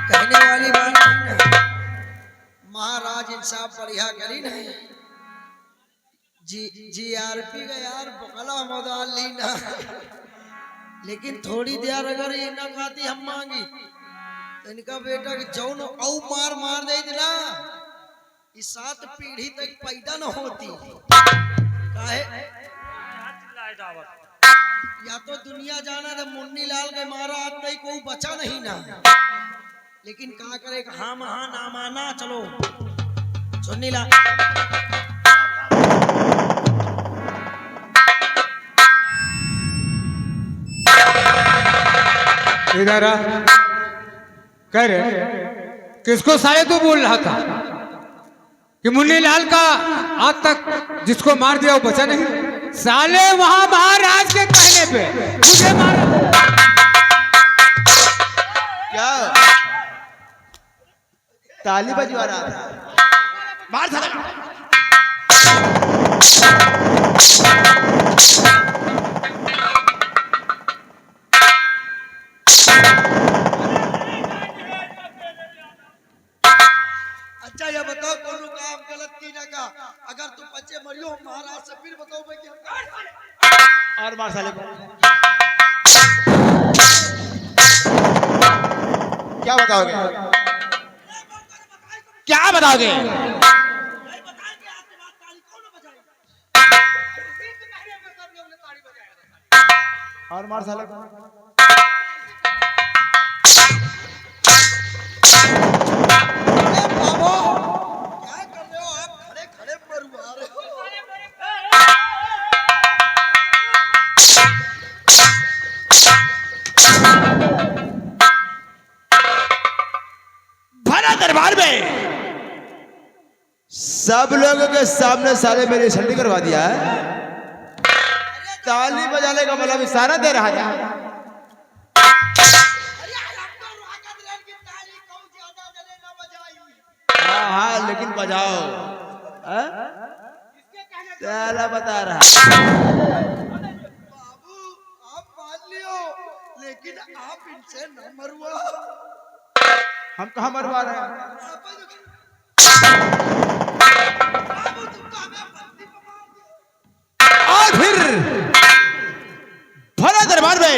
कहने वाली बात नहीं ना। महाराज इंसाफ बढ़िया करी नहीं। जीआरपी का यार बकला मौदाल ली ना, लेकिन थोड़ी देर अगर ये ना खाती हम मांगी तो इनका बेटा कि जौन औ मार दे ना, इस 7 पीढ़ी तक पैदा न होती। काहे या तो दुनिया जाना था मुन्नी लाल के मारा आज तक कोई बचा नहीं ना, लेकिन कहा करे हाँ महा ना माना। चलो सुन्नी लाल इधर आ। कह रहे किसको साले तू बोल रहा था कि मुन्नी लाल का आज तक जिसको मार दिया वो बचा नहीं? साले वहां महाराज के कहने पे मुझे मारा। क्या ताली बजवा रहा था? मार था। अच्छा ये बताओ कौन काम गलत की ना का? अगर तू बच्चे मरियो महाराज से फिर बताओ भाई क्या और मार साले को। क्या बताओगे? क्या बताओगे? और मार साले को। दरबार में सब लोगों के सामने साले मेरी छंडी करवा दिया है। ताली बजाने का मतलब इशारा दे रहा है। हाँ लेकिन बजाओ। ताला बता रहा बाबू आप मान लियो, लेकिन आप इनसे न मरवा। हम कहाँ मरवा रहे हैं? और फिर भरा दरबार में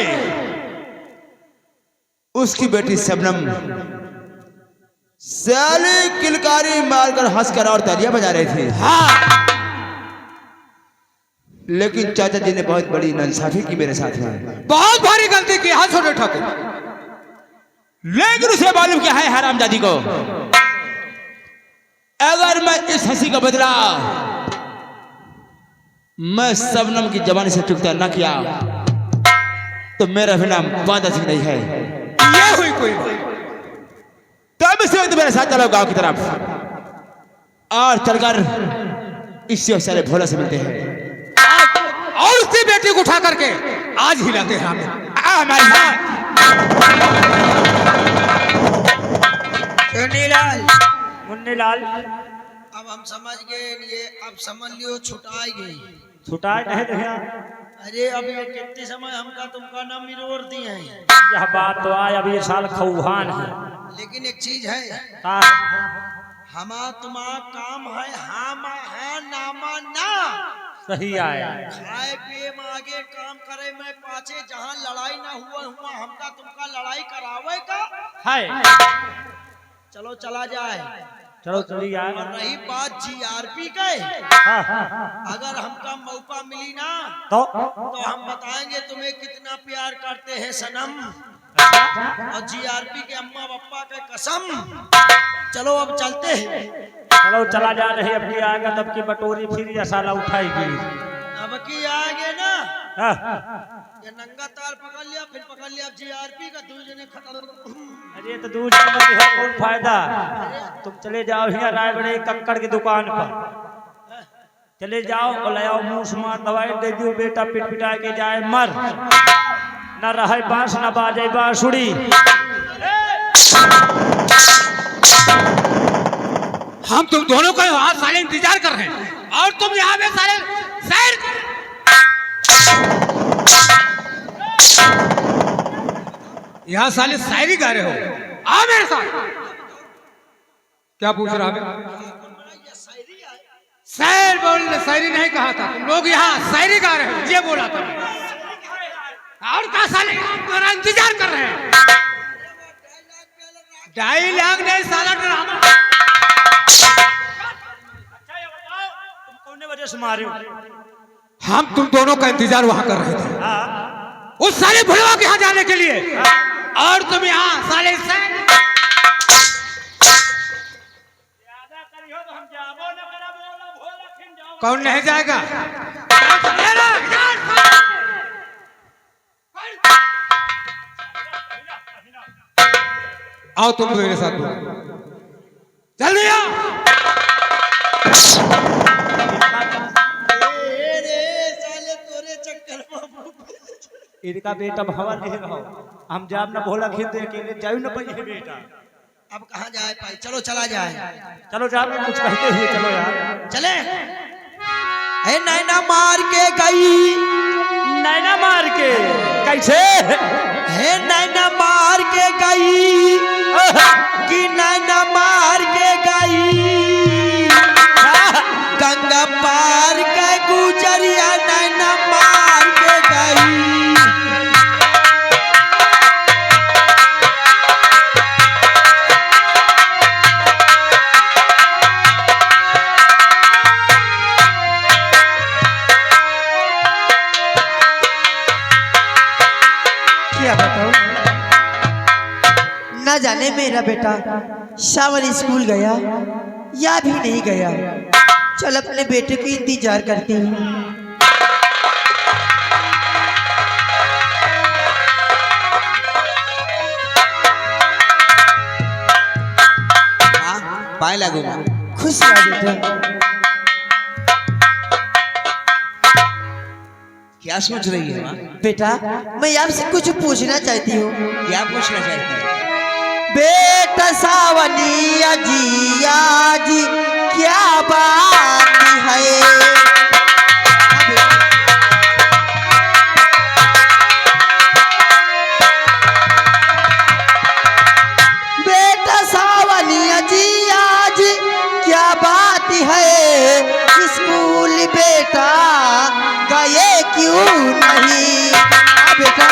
उसकी बेटी शबनम साली किलकारी मारकर हंसकर और तालियां बजा रहे थे। हाँ लेकिन चाचा जी ने बहुत बड़ी नाइंसाफी की मेरे साथ में। बहुत भारी गलती की। हाँ छोटे ठाकुर, लेकिन उसे मालूम क्या है हरामजादी को, अगर मैं इस हंसी का बदला मैं शबनम की जवानी से चुकता न किया तो मेरा भी नाम बांदा सिंह नहीं है। ये हुई कोई बात। तब इस वक्त मेरे साथ चलो गांव की तरफ और चलकर इससे सारे भोला से मिलते हैं और उसकी बेटी को उठा करके आज हिलाते हैं हमें। हमारे साथ मुन्नी लाल अब हम समझ गए, ये अब समझ लियो छुटाई गई। छुटा नहीं दिया। अरे अब ये कितने समय हमका तुमका नाम मिरोर दिए हैं। यह बात तो आय अब ये साल खौहान है। लेकिन एक चीज है, का हमारा तुम्हारा काम है हामा हाँ नामा ना। सही आया। खाए पिए में आगे काम करे में पाछे, जहाँ लड़ाई ना हुआ हमका तुमका लड़ाई करावे का है। चलो चला जाए। चलो चली और आए। रही बात जीआरपी के, हाँ, हाँ। अगर हमका मौका मिली ना तो तो हम बताएंगे तुम्हें कितना प्यार करते हैं सनम। और जीआरपी के अम्मा पापा के कसम। चलो अब चलते हैं। चलो चला जा रही अपनी आएगा तब की बटोरी फिर यह साला उठाएगी। अब की आगे ना हाँ। ये नंगा तार पकड़ लिया, फिर पकड़ लिया जीआरपी का, दूसरे ने खत्म। अरे तो दूर है कौन फायदा। तुम चले जाओ यहाँ रायबड़े कक्कड़ की दुकान पर चले जाओ और ले आओ मुंह मार दवाई दे दियो बेटा पिट पिटा के जाए मर। न रहे बांस न बाजे बांसुरी। हम तुम दोनों का वहां साले इंतजार कर रहे हैं और तुम यहाँ पे साले सैर यहाँ साले शायरी गा रहे हो। आओ मेरे साथ। क्या पूछ रहा है? शायर बोल, शायरी नहीं कहा था, तुम लोग यहाँ शायरी गा रहे हो, ये बोला था। और क्या साले तुम्हारा इंतजार कर रहे हैं? डायलॉग नहीं साला, ड्रामा। तुम कौन वजह से मारे हो? हम तुम दोनों का इंतजार वहां कर रहे थे उस साले भुलवा के यहाँ जाने के लिए, और तुम यहाँ साले कौन नहीं जाएगा? आओ तुम मेरे साथ, जल्दी आओ। साले तोरे चक्कर में इनका बेटा भवा नहीं रहो, हम जाब ना भोला खेलते अकेले जायू ना पाइए बेटा। अब कहाँ जाए भाई, चलो चला जाए। चलो जाब कुछ कहते हुए चलो यार। चले। हे नैना मार के गई, नैना मार के कैसे? हे नैना मार के गई कि नैना मार के गई, गंगा पार के गुजरिया नैना मार के गई। क्या बताऊं, ना जाने मेरा बेटा शावर स्कूल गया या भी नहीं गया। चल अपने बेटे को इंतजार करती हूँ। पाए लगूंगा। खुश रहा बेटा। क्या सोच रही है माँ? बेटा मैं आपसे कुछ पूछना चाहती हूँ। क्या पूछना चाहती है? बेटा सावनिया जी आज क्या बात है? बेटा सावनिया जी आज क्या बात है? स्कूल बेटा गए क्यों नहीं? बेटा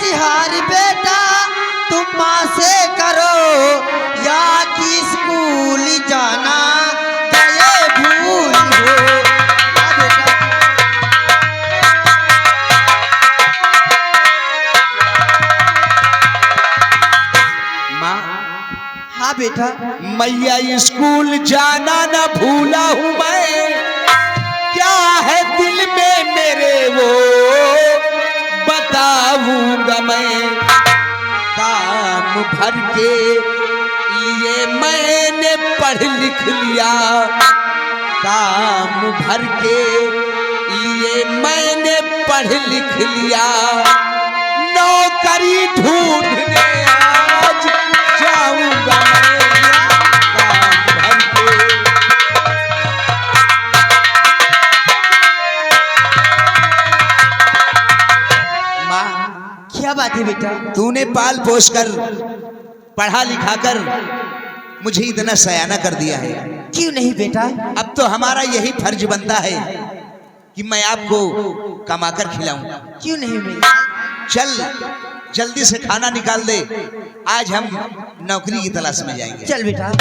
जिहार बेटा तुम माँ से करो या कि स्कूल जाना गए भूल हो? माँ हाँ बेटा। मैया स्कूल जाना न भूला हूँ मैं, क्या है दिल में मेरे वो बताऊंगा मैं। काम भर के लिए मैंने पढ़ लिख लिया, काम भर के लिए मैंने पढ़ लिख लिया। नौकरी ढूंढने आज जाऊंगा मैं, काम भर के। क्या बात है बेटा? तूने पाल पोस कर पढ़ा लिखा कर मुझे इतना सयाना कर दिया है। क्यों नहीं बेटा? अब तो हमारा यही फर्ज बनता है कि मैं आपको कमाकर खिलाऊं। क्यों नहीं बेटा? चल जल्दी से खाना निकाल दे, आज हम नौकरी की तलाश में जाएंगे। चल बेटा।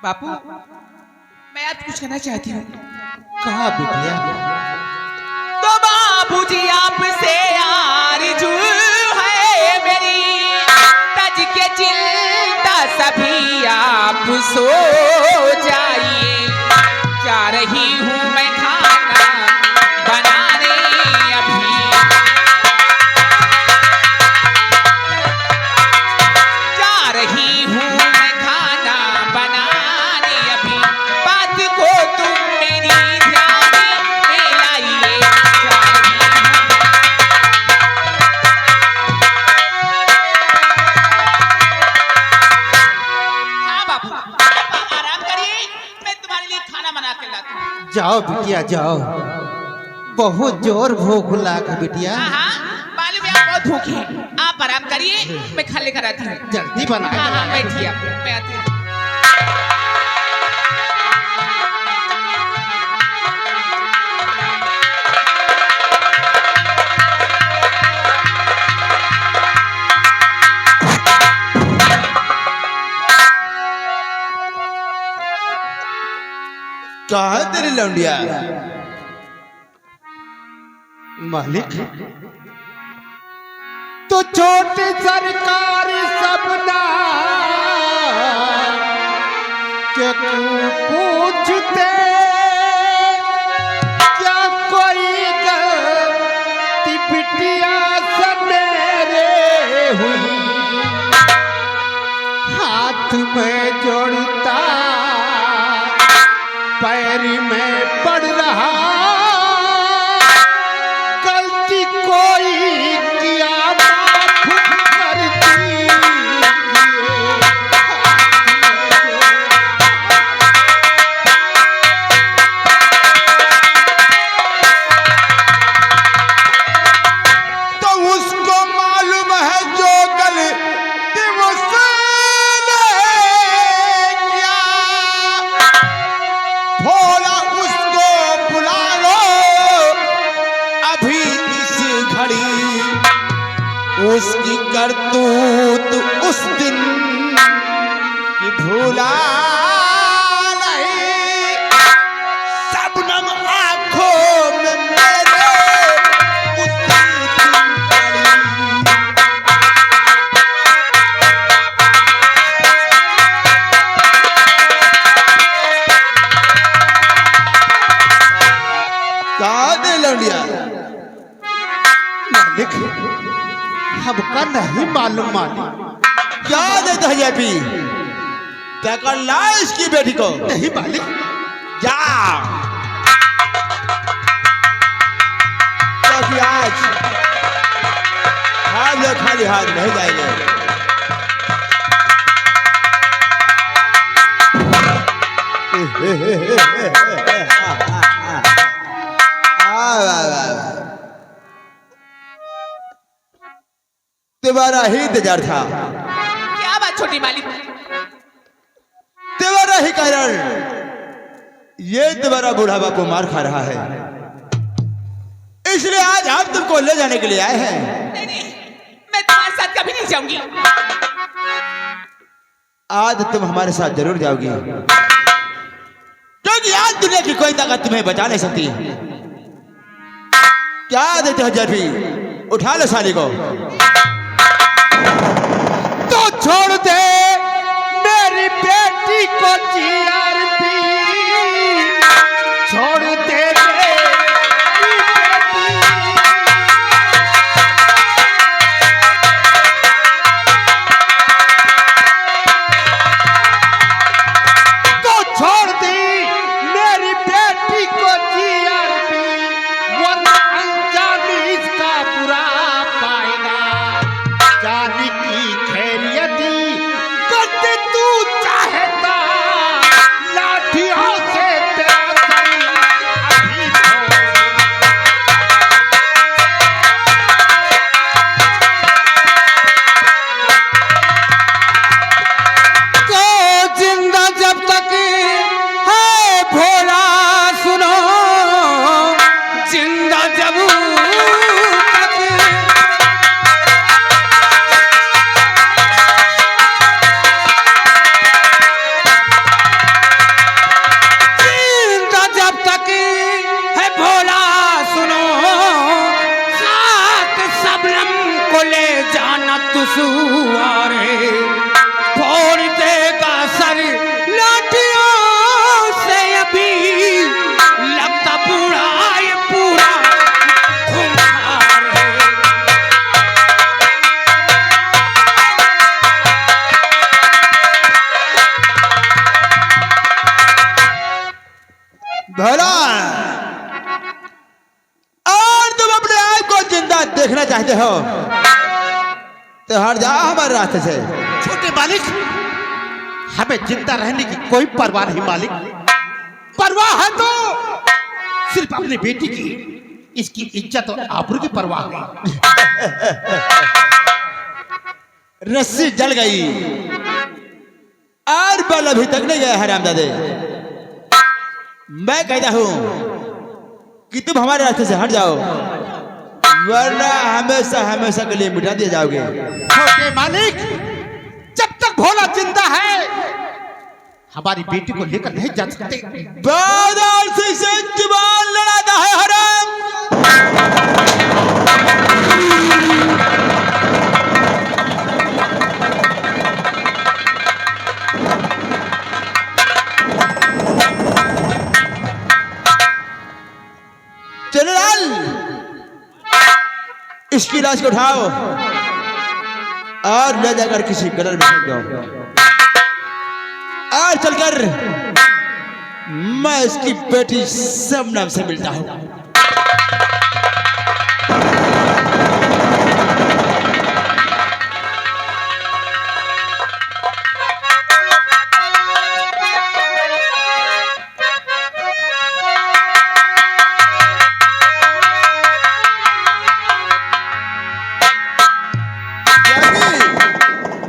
बापू मैं आप कुछ कहना चाहती हूँ। कहा बिटिया? तो बाबूजी आपसे आरज़ू है मेरी, तज के चिंता सभी आप सो जाइए। जा रही हूँ मैं जाओ बिटिया जाओ, बहुत जोर भूख लगा बिटिया। हाँ हाँ मालूम है, आप बहुत भूखी हैं। आप आराम करिए, मैं खा लेकर आती हूँ। जल्दी बना। हाँ हाँ बैठिए आप, मैं आती हूँ। कहा है तेरी लौंडिया? मालिक तो छोटी सरकारी सबना के क्यों पूछते, क्या कोई गलती बिटिया से मेरे हुई, हाथ में जोड़ता पैर में पड़ रहा, गलती कोई किया माफ कर दीजिए। तो उसको मालूम है जो गलती मुझसे किया, भोला उसको बुला लो अभी इस घड़ी, उसकी करतूत उस दिन की भूला नहीं, शबनम आंखों में मेरे उसी दिन पड़ी। कहा दे लौंडिया? मालिक हमका नहीं मालूम मालिक। क्या देता है जेपी? पकड़ ला इसकी बेटी को। नहीं मालिक। जा, क्योंकि आज हम लोग खाली हाथ नहीं जाएंगे। तुम्हारा ही इंतजार था, क्या बात छोटी मालिक? तुम्हारा ही कारण ये तुम्हारा बूढ़ा बापू मार खा रहा है, इसलिए आज हम तुमको ले जाने के लिए आए हैं। नहीं नहीं, मैं तुम्हारे साथ कभी नहीं जाऊंगी। आज तुम हमारे साथ जरूर जाओगी, क्योंकि आज दुनिया की कोई ताकत तुम्हें बचा नहीं सकती। क्या देते हो जर्फी? उठा लो साली को। तो छोड़ दे मेरी बेटी को जीआरपी, छोड़ दे मेरी बेटी। तो छोड़ दी मेरी बेटी को जीआरपी, वरना अंजाम इसका बुरा पाएगा। जाने की खैरियती करते तू चाहता, लाठियों से तेरा शरीर अभी तो जिंदा जब तक है भोला सुनो, जिंदा जब तक जिंदा जब तक है भोला सुनो, साथ सबनम को ले जाना तुसुआरे, फोड़ देगा सर लाठियों से, अभी लगता बूढ़ा ये पूरा खूंखार है। भला और तुम अपने आप को जिंदा देखना चाहते हो तो हट जाओ हमारे रास्ते से। छोटे मालिक, हमें जिंदा रहने की कोई परवाह नहीं मालिक। परवाह है तो सिर्फ अपनी बेटी की, इसकी इज्जत और आबरू की परवाह नहीं। रस्सी जल गई और बल अभी तक नहीं गया हरामजादे। मैं कहता हूं कि तुम हमारे रास्ते से हट जाओ, वरना हमेशा हमेशा के लिए मिटा दिए जाओगे। छोटे मालिक, जब तक भोला जिंदा है हमारी बेटी को लेकर नहीं जा सकते। बादल सिंह से जुबान लड़ाता है हराम। जनरल, इसकी लाश को उठाओ और ले जाकर किसी गटर में फेंक दो, और चलकर मैं इसकी बेटी शबनम से मिलता हूं।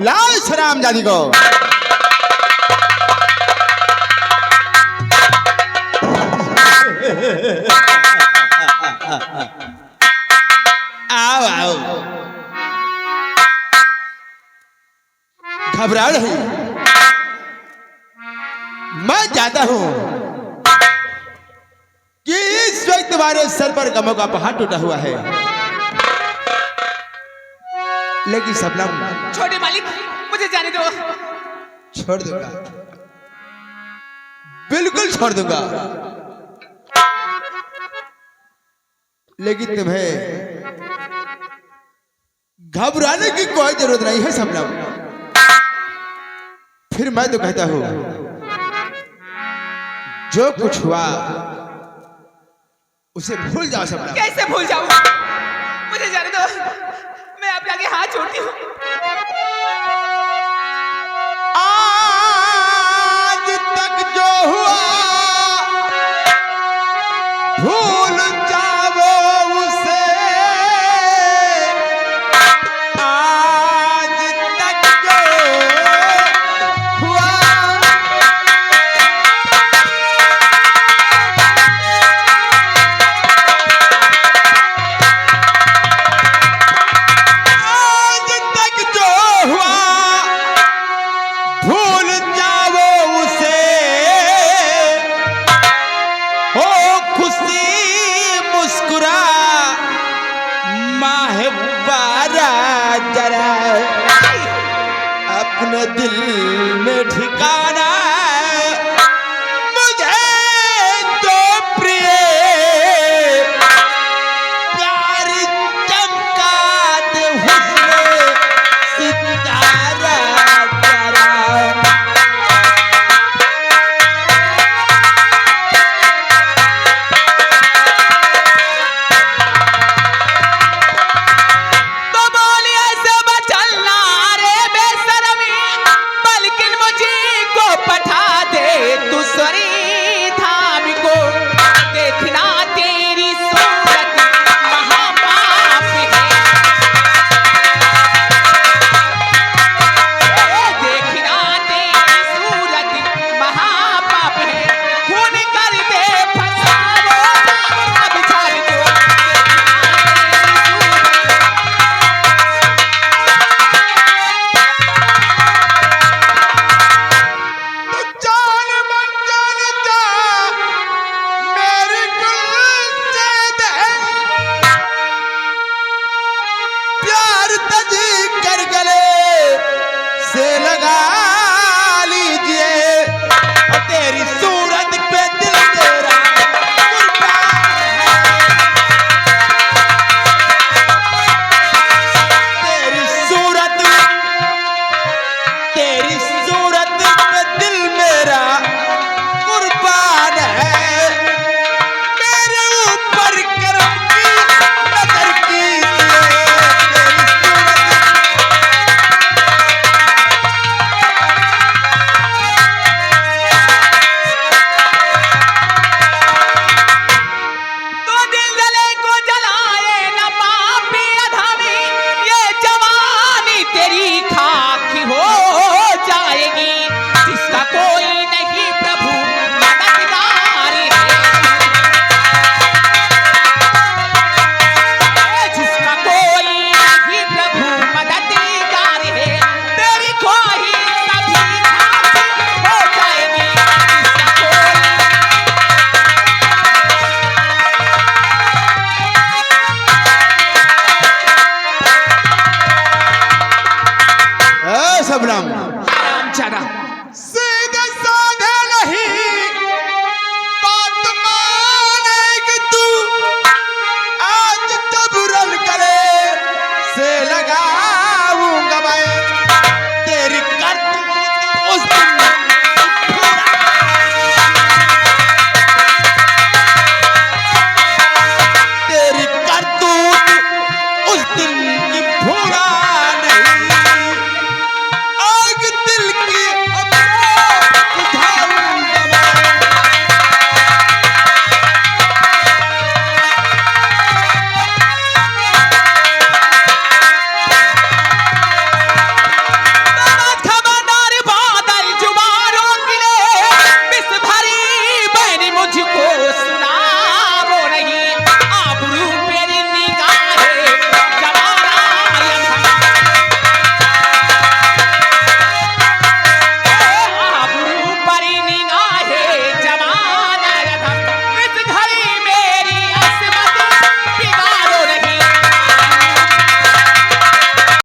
लाओ हरामजादी को। आओ आओ, घबराओ नहीं, मैं जानता हूं कि इस वक्त तुम्हारे सर पर गमों का पहाड़ टूटा हुआ है, लेकिन शबनम, छोटे मालिक, मुझे जाने दो। छोड़ दूंगा, बिल्कुल छोड़ दूंगा, लेकिन तुम्हें घबराने की कोई जरूरत नहीं है शबनम। फिर मैं तो कहता हूं, जो कुछ हुआ उसे भूल जाओ शबनम। कैसे भूल जाऊं? मुझे जाने दो, मैं आपके आगे हाथ जोड़ती हूँ। आज तक जो हुआ भूल जाओ उसे, आज तक जो हुआ आज तक जो हुआ भूल जाओ उसे, हो खुशी मुस्कुरा माहबारा जरा अपने दिल में ठिकाना